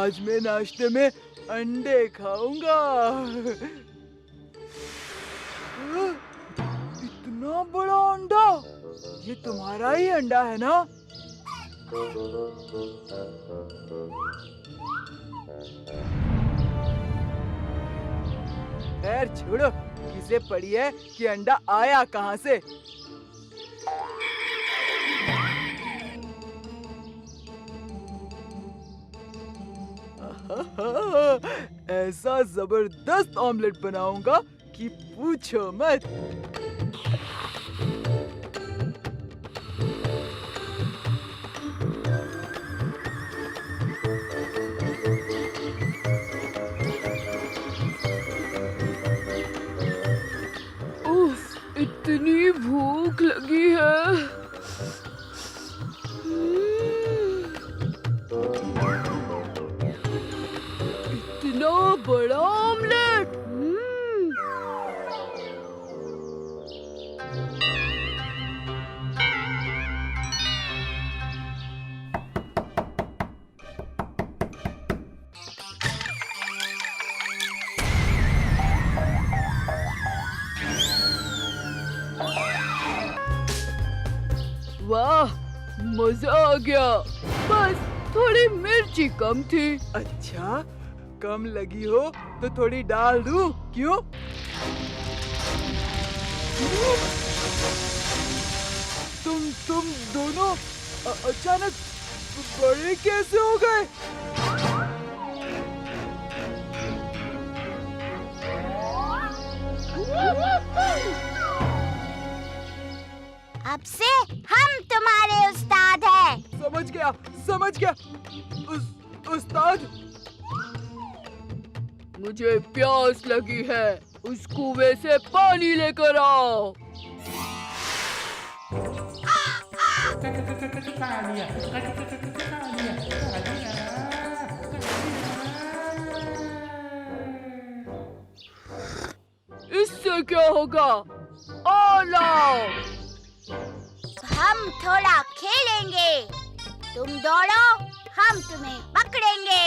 आज मैं नाश्ते में अंडे खाऊंगा। इतना बड़ा अंडा, ये तुम्हारा ही अंडा है ना? खैर छोड़ो, किसे पड़ी है कि अंडा आया कहाँ से। ऐसा जबरदस्त ऑमलेट बनाऊंगा कि पूछो मत। उफ, इतनी भूख लगी है। इतना बड़ा ऑमलेट। वाह, मजा आ गया। बस थोड़ी मिर्ची कम थी। अच्छा, कम लगी हो तो थोड़ी डाल दूं, क्यों? तुम दोनों अचानक बड़े कैसे हो गए? अब से हम तुम्हारे उस्ताद हैं। समझ गया। उस्ताद। मुझे प्यास लगी है, उस कुएं से पानी लेकर आओ। इससे क्या होगा? आ लाओ। हम थोड़ा खेलेंगे, तुम दौड़ो, हम तुम्हें पकड़ेंगे।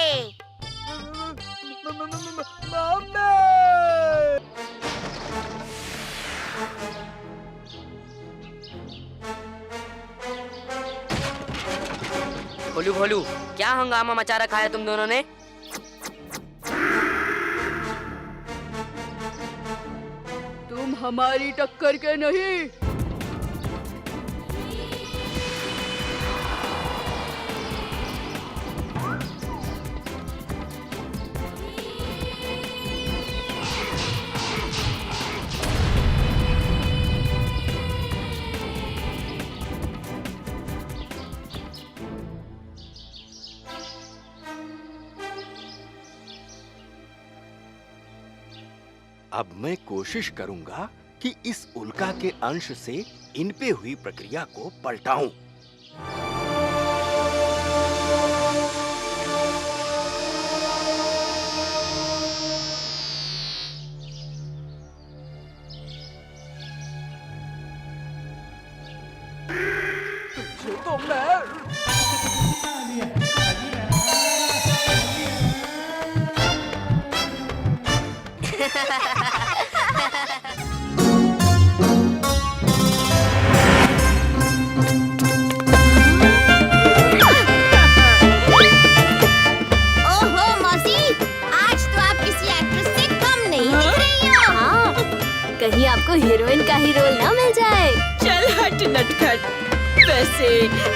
भोलू भोलू, क्या हंगामा मचा रखा है तुम दोनों ने? तुम हमारी टक्कर के नहीं। अब मैं कोशिश करूंगा कि इस उल्का के अंश से इन पे हुई प्रक्रिया को पलटाऊं। तो मैं ओहो मौसी, आज तो आप किसी एक्ट्रेस से कम नहीं दिख रही हो। हाँ, कहीं आपको हीरोइन का ही रोल ना मिल जाए। चल हट नटखट। वैसे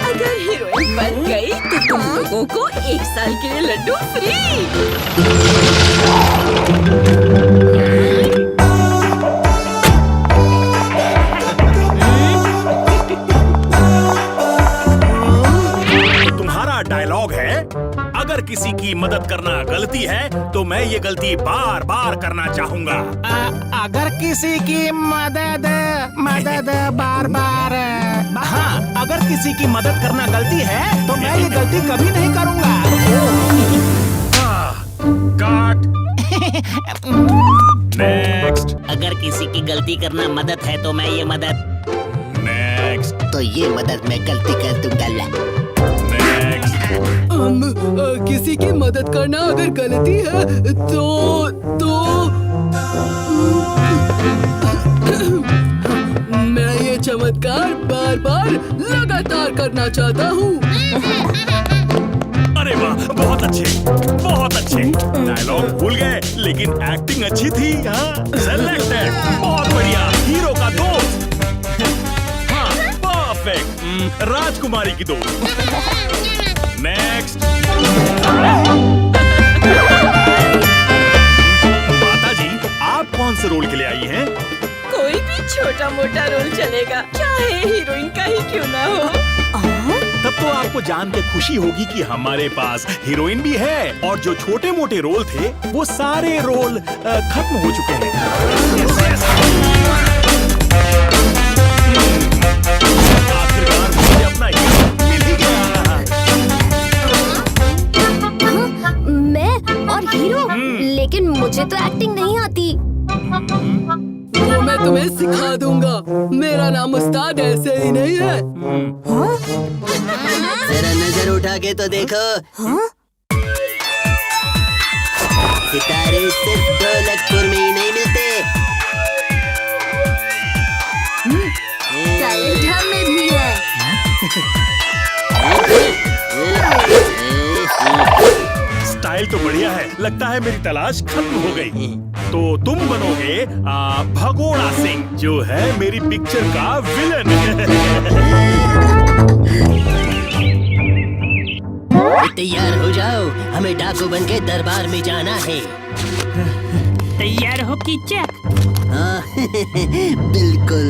अगर हीरोइन बन गई तो तुम लोगों को 1 साल के लिए लड्डू फ्री। तुम्हारा डायलॉग है, अगर किसी की मदद करना गलती है तो मैं ये गलती बार बार करना चाहूँगा। अगर किसी की मदद बार बार। हाँ, अगर किसी की मदद करना गलती है तो मैं ये गलती कभी नहीं करूँगा। काट। नेक्स्ट। अगर किसी की गलती करना मदद है तो मैं ये मदद। नेक्स्ट। तो ये मदद मैं गलती कर दूंगा। नेक्स्ट। किसी की मदद करना अगर गलती है तो मैं ये चमत्कार बार बार लगातार करना चाहता हूँ। अरे वाह, बहुत अच्छे, बहुत अच्छे। डायलॉग भूल गए लेकिन एक्टिंग अच्छी थी। हाँ, सेलेक्टेड, बहुत बढ़िया। हीरो का दोस्त, हाँ, परफेक्ट। राजकुमारी की दोस्त। नेक्स्ट। माता जी, आप कौन से रोल के लिए आई हैं? कोई भी छोटा मोटा रोल चलेगा, चाहे हीरोइन का ही क्यों ना हो। तब तो आपको जान के खुशी होगी कि हमारे पास हीरोइन भी है और जो छोटे मोटे रोल थे वो सारे रोल खत्म हो चुके हैं। आखिरकार मुझे अपना हीरो मिल ही गया। मैं और हीरो, लेकिन मुझे तो एक्टिंग नहीं आती। वो मैं तुम्हें सिखा दूंगा। मेरा नाम उस्ताद ऐसे ही नहीं है। जरा नजर उठा के तो देखो। सितारे सिर्फ ढोलकपुर में ही नहीं मिलते। टैलेंट हमें भी है। स्टाइल तो बढ़िया है, लगता है मेरी तलाश खत्म हो गई। तो तुम बनोगे भगोड़ा सिंह, जो है मेरी पिक्चर का विलन। तैयार हो जाओ, हमें डाकू बन के दरबार में जाना है। तैयार हो कीचक? हाँ, बिल्कुल।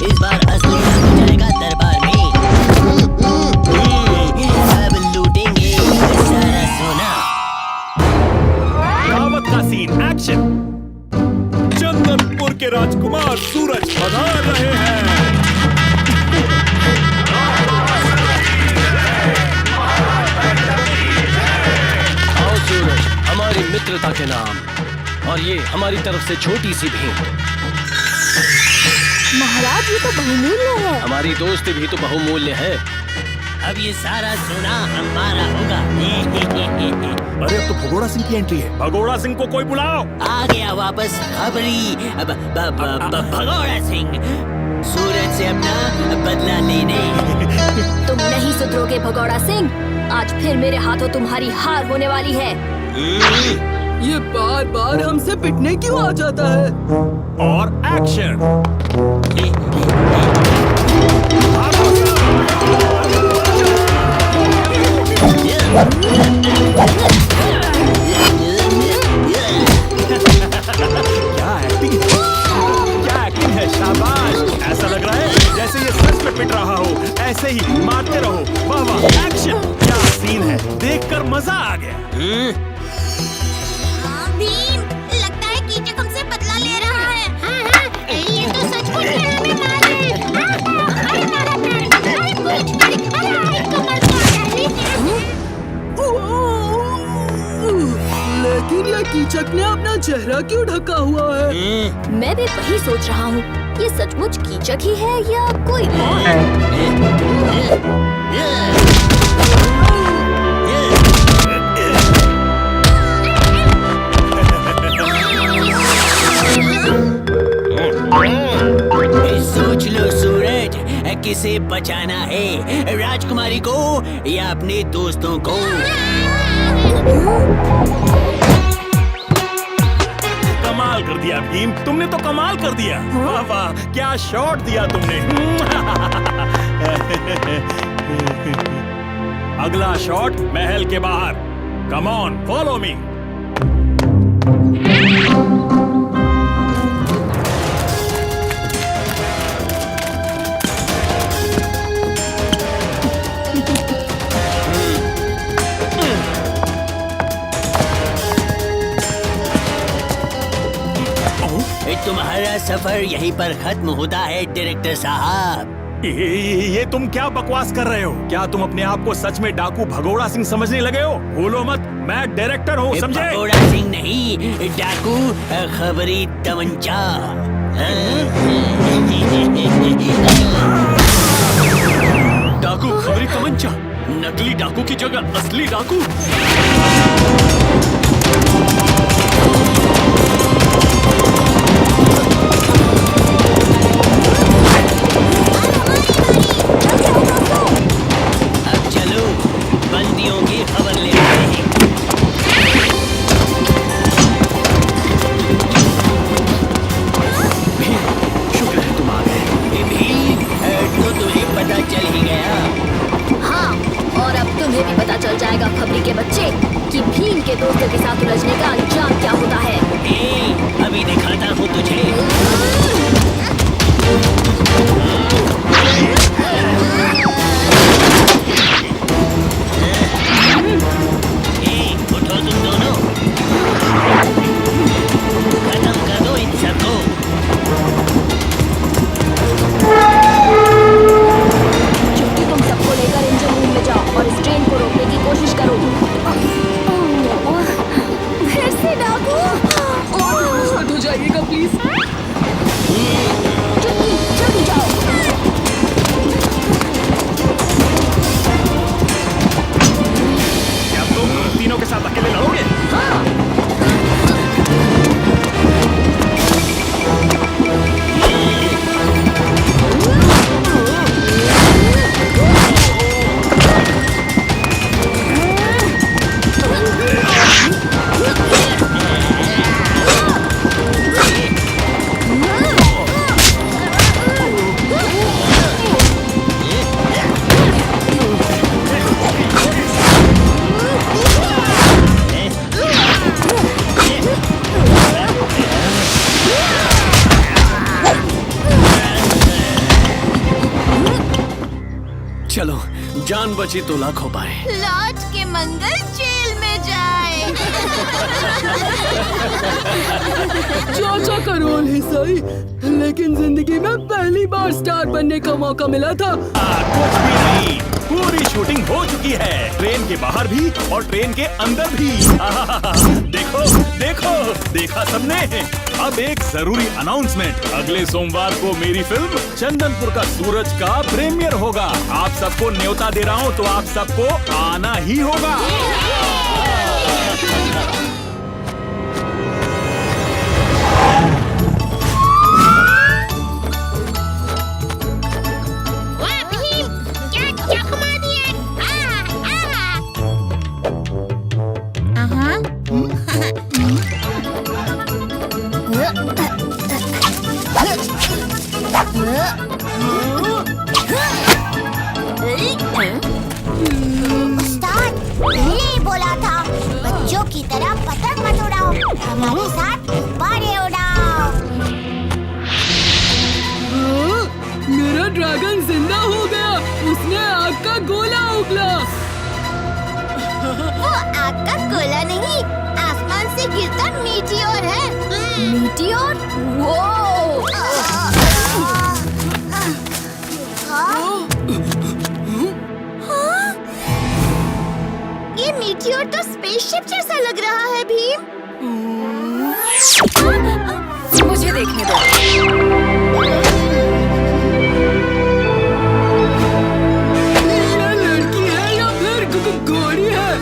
इस बार असली हो जाएगा दरबार में। अब लूटेंगे सारा सोना। दावत का सीन, एक्शन। चंदनपुर के राजकुमार सूरज पधार रहे हैं। आओ सूरज, हमारी मित्रता के नाम, और ये हमारी तरफ से छोटी सी भेंट। महाराज, ये तो बहुमूल्य है। हमारी दोस्ती भी तो बहुमूल्य है। अब ये सारा सोना हमारा होगा। अरे अब तो भगोड़ा सिंह की एंट्री है। भगोड़ा सिंह को कोई बुलाओ। आ गया वापस खबरी भगोड़ा सिंह, सूरज से अपना बदला लेने। तुम नहीं सुधरोगे भगोड़ा सिंह। आज फिर मेरे हाथों तुम्हारी हार होने वाली है। ये बार बार हमसे पिटने क्यों आ जाता है? और एक्शन। क्या एक्टिंग है, शाबाश। ऐसा लग रहा है जैसे ये सच में पिट रहा हो। ऐसे ही मारते रहो। वाह वाह, एक्शन। क्या सीन है, देखकर मजा आ गया। भीम, लगता है कीचक हमसे बदला ले रहा है। हाँ, ये तो सचमुच में हमें मार रहे हैं। लेकिन ये कीचक ने अपना चेहरा क्यों ढका हुआ है? मैं भी वही सोच रहा हूँ। ये सचमुच कीचक ही है या कोई और? सोच लो सूरज, किसे बचाना है, राजकुमारी को या अपने दोस्तों को? कमाल कर दिया भीम, तुमने तो कमाल कर दिया। वाह वाह, क्या शॉट दिया तुमने। अगला शॉट महल के बाहर। Come on, follow me. तुम्हारा सफर यहीं पर खत्म होता है डायरेक्टर साहब। ये तुम क्या बकवास कर रहे हो? क्या तुम अपने आप को सच में डाकू भगोड़ा सिंह समझने लगे हो? भूलो मत, मैं डायरेक्टर हूँ, समझे? भगोड़ा सिंह नहीं, डाकू खबरी तमंचा। डाकू खबरी तमंचा, नकली डाकू की जगह असली डाकू। अब चलो बंदियों की खबर ले आते हैं। शुक्र है तुम आ गए। भीम, तो तुझे पता चल ही गया। हाँ, और अब तुम्हें भी पता चल जाएगा खबरी के बच्चे कि भीम के दोस्तों के साथ उलझने का अंजाम क्या होता है। अभी दिखाता हूँ तुझे। उठो तुम दोनों, खत्म कर दो इन सबको। चुप्पी, तुम सबको लेकर इंजन रूम में जाओ और इस ट्रेन को रोकने की कोशिश करो। फिर से डाकू। शांत हो जाइएगा प्लीज। चुप्पी, जल्दी जाओ। क्या तुम तीनों के साथ अकेले लड़ोगे? चलो, जान बची तो लाखों पाए। लौट के मंगल जेल में जाए। चाचा का रोल ही सही, लेकिन जिंदगी में पहली बार स्टार बनने का मौका मिला था। कुछ भी नहीं, पूरी शूटिंग हो चुकी है, ट्रेन के बाहर भी और ट्रेन के अंदर भी। देखो देखो, देखा सबने। अब एक जरूरी अनाउंसमेंट, अगले सोमवार को मेरी फिल्म चंदनपुर का सूरज का प्रीमियर होगा। आप सबको न्योता दे रहा हूँ, तो आप सबको आना ही होगा। वाह भीम, क्या चकमा दिए। उस्ताद, पहले ही बोला था बच्चों की तरह पतंग मत उड़ाओ, हमारे साथ गुब्बारे उड़ाओ। मेरा ड्रैगन जिंदा हो गया, उसने आग का गोला उगला। वो आग का गोला नहीं, आसमान से गिरता मीटियोर है। मीटियोर? वो ये मीटियोर तो स्पेसशिप जैसा लग रहा है भीम। मुझे देखने दो। ये लड़की है या फिर घोड़ी है?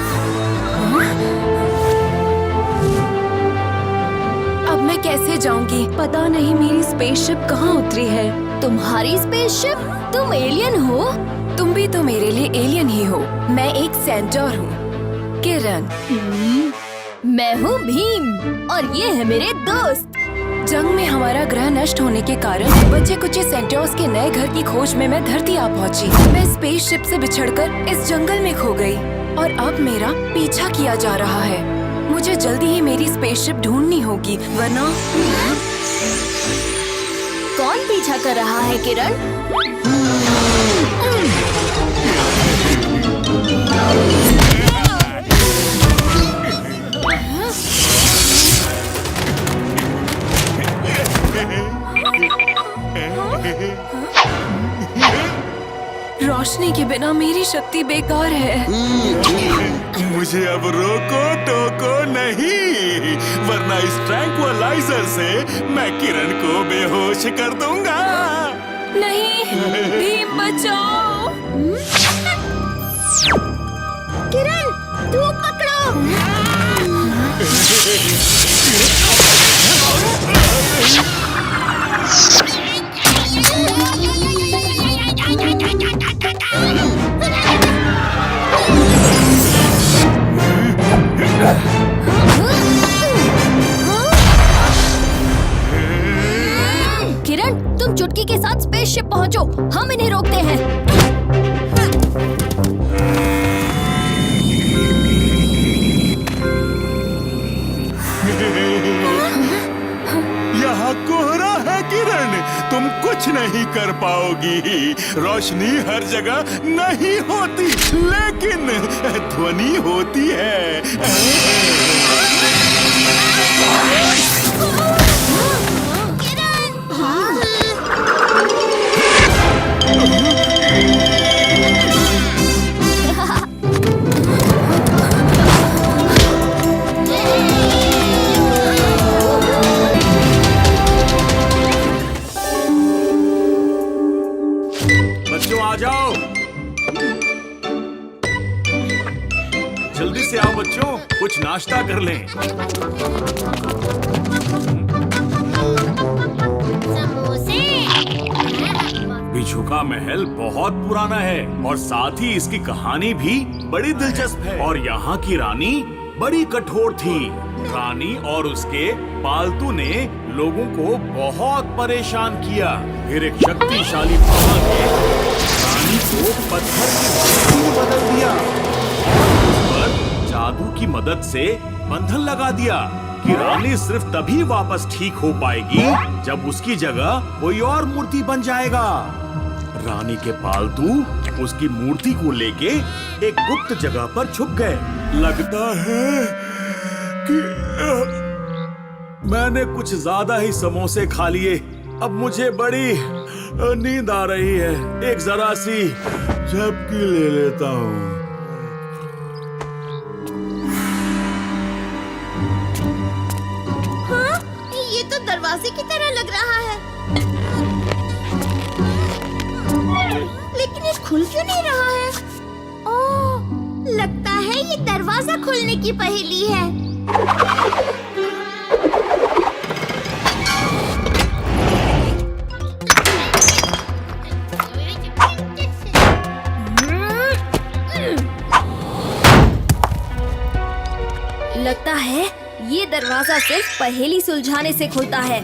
अब मैं कैसे जाऊंगी? पता नहीं मेरी स्पेसशिप कहाँ उतरी है। तुम्हारी स्पेसशिप? तुम एलियन हो? तुम भी तो मेरे लिए एलियन ही हो। मैं एक सेंटोर हूँ, किरण। मैं हूँ भीम और ये है मेरे दोस्त। जंग में हमारा ग्रह नष्ट होने के कारण बचे कुछ सेंटोर्स के नए घर की खोज में मैं धरती आ पहुँची। मैं स्पेसशिप से बिछड़कर इस जंगल में खो गई और अब मेरा पीछा किया जा रहा है। मुझे जल्दी ही मेरी स्पेसशिप ढूंढनी होगी, वरना कौन पीछा कर रहा है किरण? शक्ति बेकार है। मुझे अब रोको टोको नहीं, वरना इस ट्रैंक्विलाइजर से मैं किरण को बेहोश कर दूंगा। नहीं, भीम बचाओ। किरण, धूप पकड़ो। किरण, तुम चुटकी के साथ स्पेसशिप पहुंचो, हम इन्हें रोकते हैं। यहाँ कोहरा है किरण, तुम कुछ नहीं कर पाओगी। रोशनी हर जगह नहीं होती, लेकिन ध्वनि होती है। बच्चों आ जाओ, जल्दी से आओ बच्चों, कुछ नाश्ता कर लें। बिच्छू का महल बहुत पुराना है और साथ ही इसकी कहानी भी बड़ी दिलचस्प है। और यहाँ की रानी बड़ी कठोर थी। रानी और उसके पालतू ने लोगों को बहुत परेशान किया। फिर एक शक्तिशाली बाबा ने रानी को पत्थर की मूर्ति में बदल दिया। उस पर जादू की मदद से बंधन लगा दिया कि रानी सिर्फ तभी वापस ठीक हो पाएगी जब उसकी जगह कोई और मूर्ति बन जाएगा। रानी के पालतू उसकी मूर्ति को लेके एक गुप्त जगह पर छुप गए। लगता है कि मैंने कुछ ज्यादा ही समोसे खा लिए। अब मुझे बड़ी नींद आ रही है। एक जरा सी झपकी ले लेता हूँ। हाँ, ये तो दरवाजे की तरह लग रहा है, लेकिन ये खुल क्यों नहीं रहा है? ओह, लगता है ये दरवाजा खोलने की पहेली है। लगता है ये दरवाजा सिर्फ पहेली सुलझाने से खुलता है।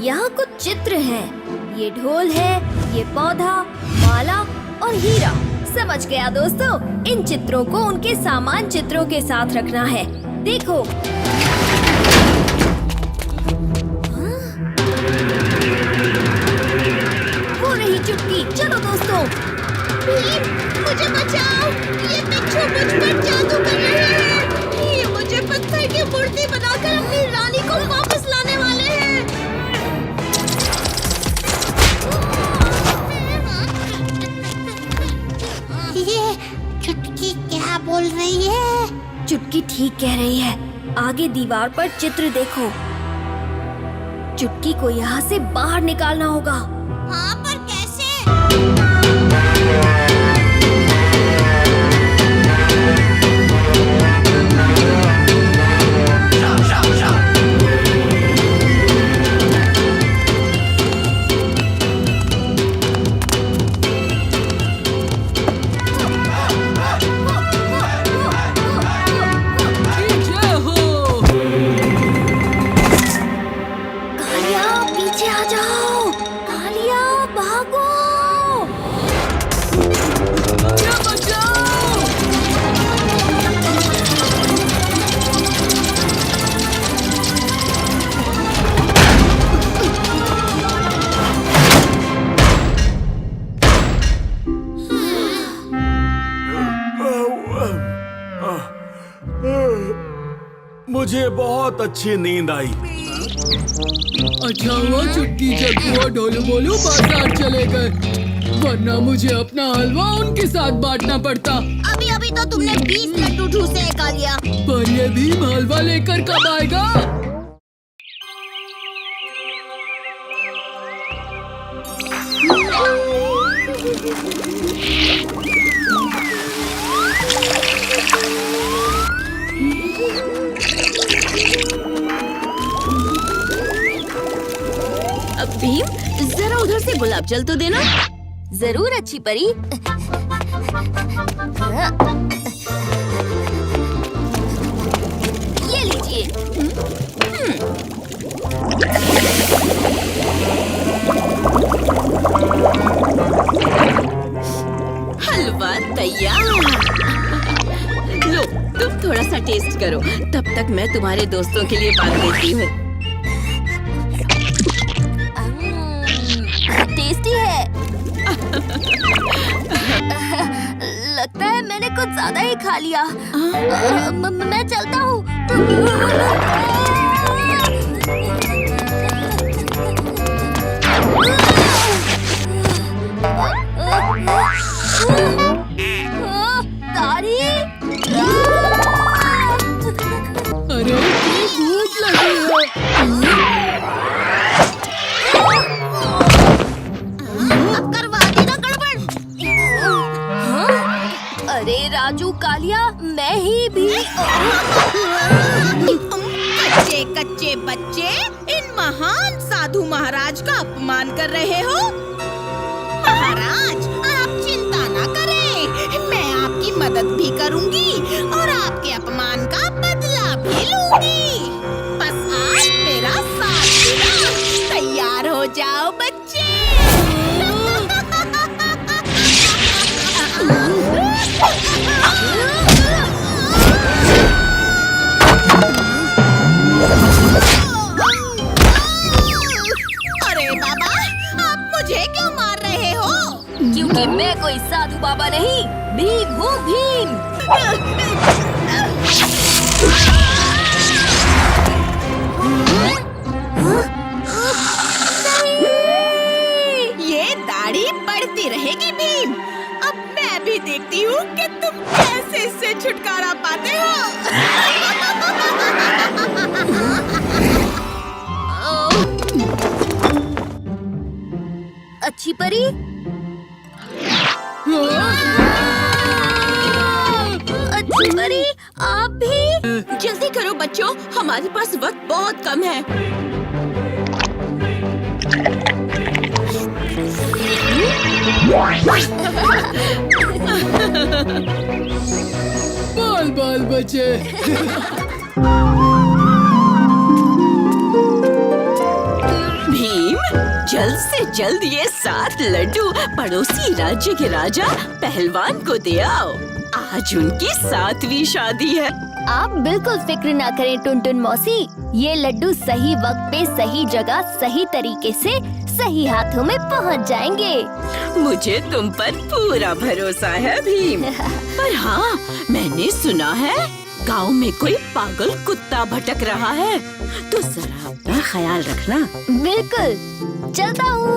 यहाँ कुछ चित्र हैं। ये ढोल है, ये पौधा, माला और हीरा। समझ गया दोस्तों, इन चित्रों को उनके सामान चित्रों के साथ रखना है। देखो, वो रही चुटकी। चलो दोस्तों। भीम, मुझे बचाओ, ये बिच्छू मुझ पर जादू कर रहे हैं। ये मुझे पत्थर की मूर्ति बनाकर अपनी रानी को वापस लाने वाले हैं। ये चुटकी क्या बोल रही है? चुटकी ठीक कह रही है। आगे दीवार पर चित्र देखो। चुटकी को यहाँ से बाहर निकालना होगा। हाँ, पर कैसे? पीछे आ जाओ। कालिया, भागो। मुझे बहुत अच्छी नींद आई। अच्छा हुआ चुटकी चक्कू और ढोलू बोलू बाजार चले गए, वरना मुझे अपना हलवा उनके साथ बांटना पड़ता। अभी अभी तो तुमने 20 लड्डू ठूसे खा लिया। पर ये भीम हलवा लेकर कब आएगा? अब भीम जरा उधर से गुलाब जल तो देना। जरूर अच्छी परी। ये लीजिए। हलवा तैयार। लो तुम थोड़ा सा टेस्ट करो, तब तक मैं तुम्हारे दोस्तों के लिए बांध देती हूँ। टेस्टी है। लगता है मैंने कुछ ज्यादा ही खा लिया। मैं चलता हूँ। तारी, अरे भूख लगी है। अब करवा देना गड़बड़। अरे राजू कालिया, मैं ही भी। कच्चे कच्चे बच्चे इन महान साधु महाराज का अपमान कर रहे हो। महाराज आप चिंता ना करें, मैं आपकी मदद भी करूंगी और आपके अपमान का बदला भी लूंगी। बस आप मेरा साथ देना। तैयार हो जाओ बच्चे। अरे बाबा, आप मुझे क्यों मार रहे हो? क्योंकि मैं कोई साधु बाबा नहीं, भीम हूँ भीम। ये दाढ़ी बढ़ती रहेगी भीम। अब मैं भी देखती हूँ कि तुम कैसे इससे छुटकारा पाते हो। अच्छी परी, अच्छी परी, आप भी जल्दी करो बच्चों, हमारे पास वक्त बहुत कम है। बाल बाल बचे। भीम, जल्द से जल्द ये 7 लड्डू पड़ोसी राज्य के राजा पहलवान को दे आओ। आज उनकी 7वीं शादी है। आप बिल्कुल फिक्र ना करें टुनटुन मौसी, ये लड्डू सही वक्त पे सही जगह सही तरीके से सही हाथों में पहुंच जाएंगे। मुझे तुम पर पूरा भरोसा है भीम। पर हाँ, मैंने सुना है गांव में कोई पागल कुत्ता भटक रहा है, तो जरा अपना ख्याल रखना। बिल्कुल, चलता हूँ।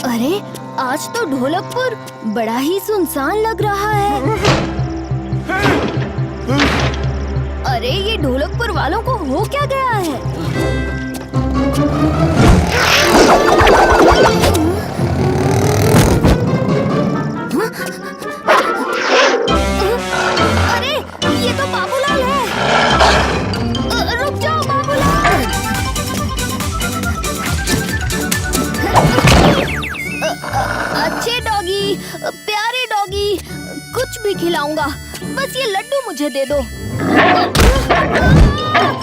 अरे आज तो ढोलकपुर बड़ा ही सुनसान लग रहा है। अरे ये ढोलकपुर वालों को हो क्या गया है? अरे ये तो बाबूलाल है। रुक जाओ बाबूलाल। अच्छे डॉगी, प्यारे डॉगी, कुछ भी खिलाऊंगा, बस ये लड्डू मुझे दे दो।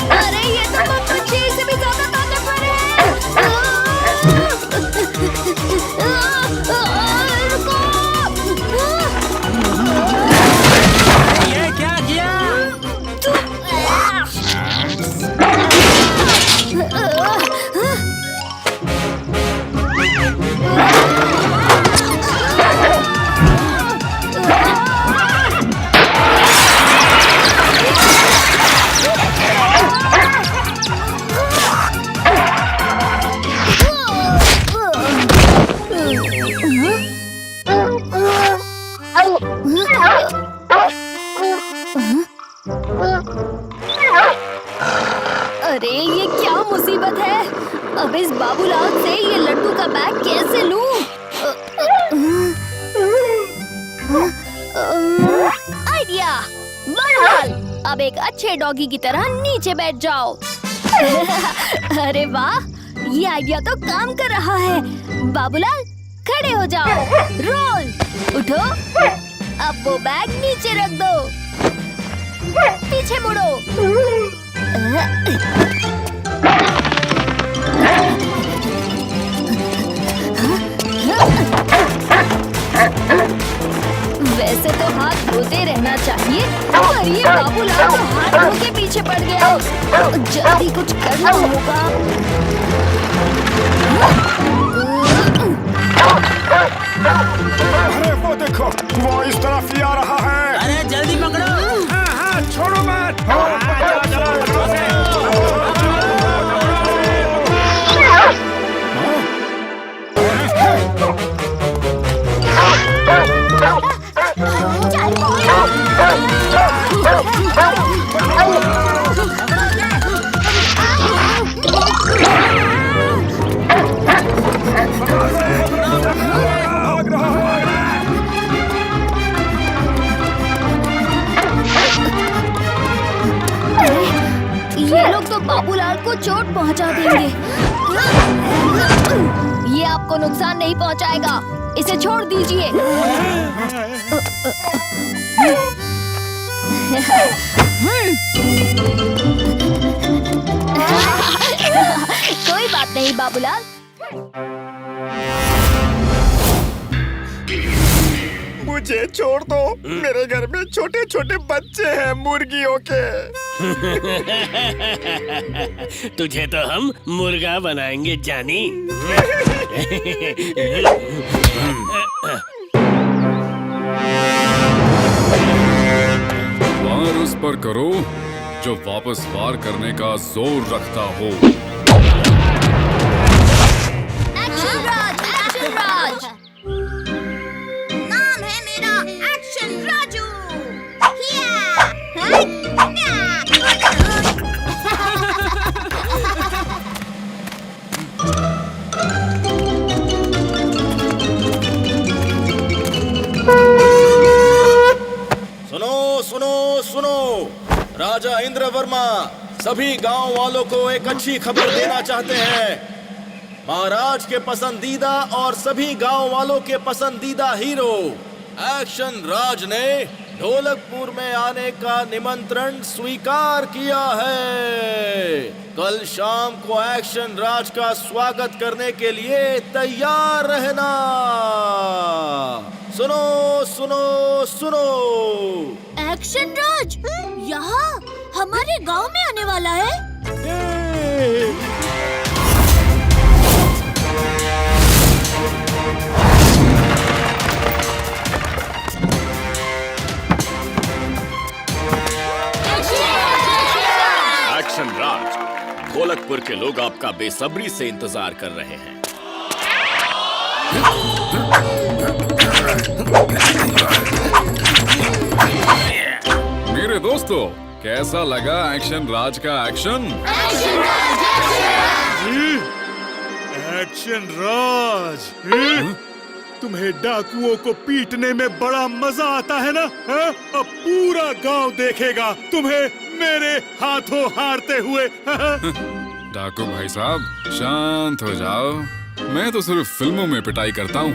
अरे ये तो बच्चे से भी ज्यादा ताकतवर है। ये क्या किया? एक अच्छे डॉगी की तरह नीचे बैठ जाओ। अरे वाह, ये आइडिया तो काम कर रहा है। बाबूलाल खड़े हो जाओ, रोल, उठो, अब वो बैग नीचे रख दो, पीछे मुड़ो। वैसे तो हाथ धोते रहना चाहिए, पर ये बाबूलाल तो हाथ धो के पीछे पड़ गया। जल्दी कुछ करना होगा। अरे वो देखो, वो इस तरफ ही आ रहा है। अरे जल्दी पकड़ो। हाँ, छोड़ो मत। ये लोग तो बाबूलाल को चोट पहुंचा देंगे। ये आपको नुकसान नहीं पहुंचाएगा, इसे छोड़ दीजिए। कोई बात नहीं बाबूलाल। मुझे छोड़ दो, मेरे घर में छोटे छोटे बच्चे हैं मुर्गियों के। तुझे तो हम मुर्गा बनाएंगे जानी। वार उस पर करो जो वापस वार करने का जोर रखता हो। एक्शन राज, एक्शन राज। नाम है मेरा एक्शन राजू। सुनो सुनो सुनो, राजा इंद्र वर्मा सभी गांव वालों को एक अच्छी खबर देना चाहते हैं। महाराज के पसंदीदा और सभी गांव वालों के पसंदीदा हीरो एक्शन राज ने ढोलकपुर में आने का निमंत्रण स्वीकार किया है। कल शाम को एक्शन राज का स्वागत करने के लिए तैयार रहना। सुनो सुनो सुनो, एक्शन राज यहाँ हमारे गांव में आने वाला है। एक्शन राज, ढोलकपुर के लोग आपका बेसब्री से इंतजार कर रहे हैं। मेरे दोस्तों, कैसा लगा एक्शन राज का एक्शन? एक्शन राज, तुम्हें डाकुओं को पीटने में बड़ा मजा आता है ना? अब पूरा गांव देखेगा तुम्हें मेरे हाथों हारते हुए। डाकू भाई साहब, शांत हो जाओ। मैं तो सिर्फ फिल्मों में पिटाई करता हूँ।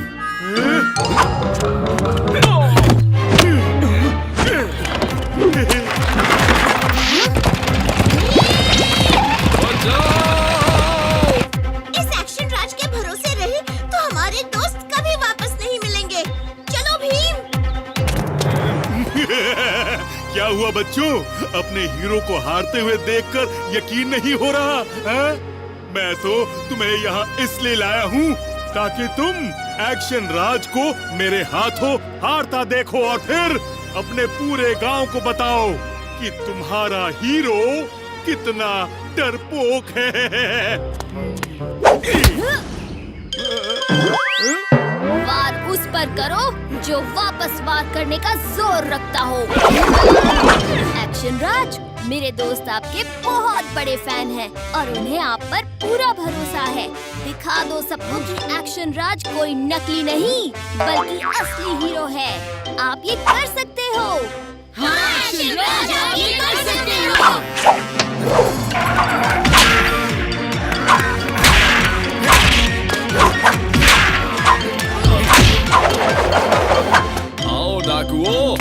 इस एक्शन राज के भरोसे रहे तो हमारे दोस्त कभी वापस नहीं मिलेंगे। चलो भीम। क्या हुआ बच्चों, अपने हीरो को हारते हुए देखकर यकीन नहीं हो रहा है? मैं तो तुम्हें यहाँ इसलिए लाया हूँ ताकि तुम एक्शन राज को मेरे हाथों हारता देखो और फिर अपने पूरे गांव को बताओ कि तुम्हारा हीरो कितना डरपोक है। वार उस पर करो जो वापस वार करने का जोर रखता हो। एक्शन राज, मेरे दोस्त आपके बहुत बड़े फैन हैं और उन्हें आप पर पूरा भरोसा है। दिखा दो सबको कि एक्शन राज कोई नकली नहीं बल्कि असली हीरो है। आप ये कर सकते हो। हाँ शिवराज, आप ये कर सकते हो। आओ डाकुओ।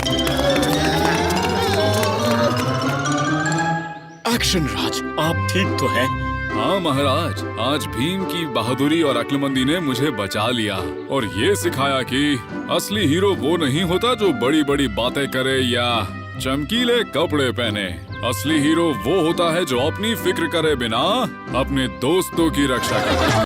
एक्शन राज, आप ठीक तो हैं? हाँ महाराज, आज भीम की बहादुरी और अक्लमंदी ने मुझे बचा लिया और ये सिखाया कि असली हीरो वो नहीं होता जो बड़ी बड़ी बातें करे या चमकीले कपड़े पहने। असली हीरो वो होता है जो अपनी फिक्र करे बिना अपने दोस्तों की रक्षा करे।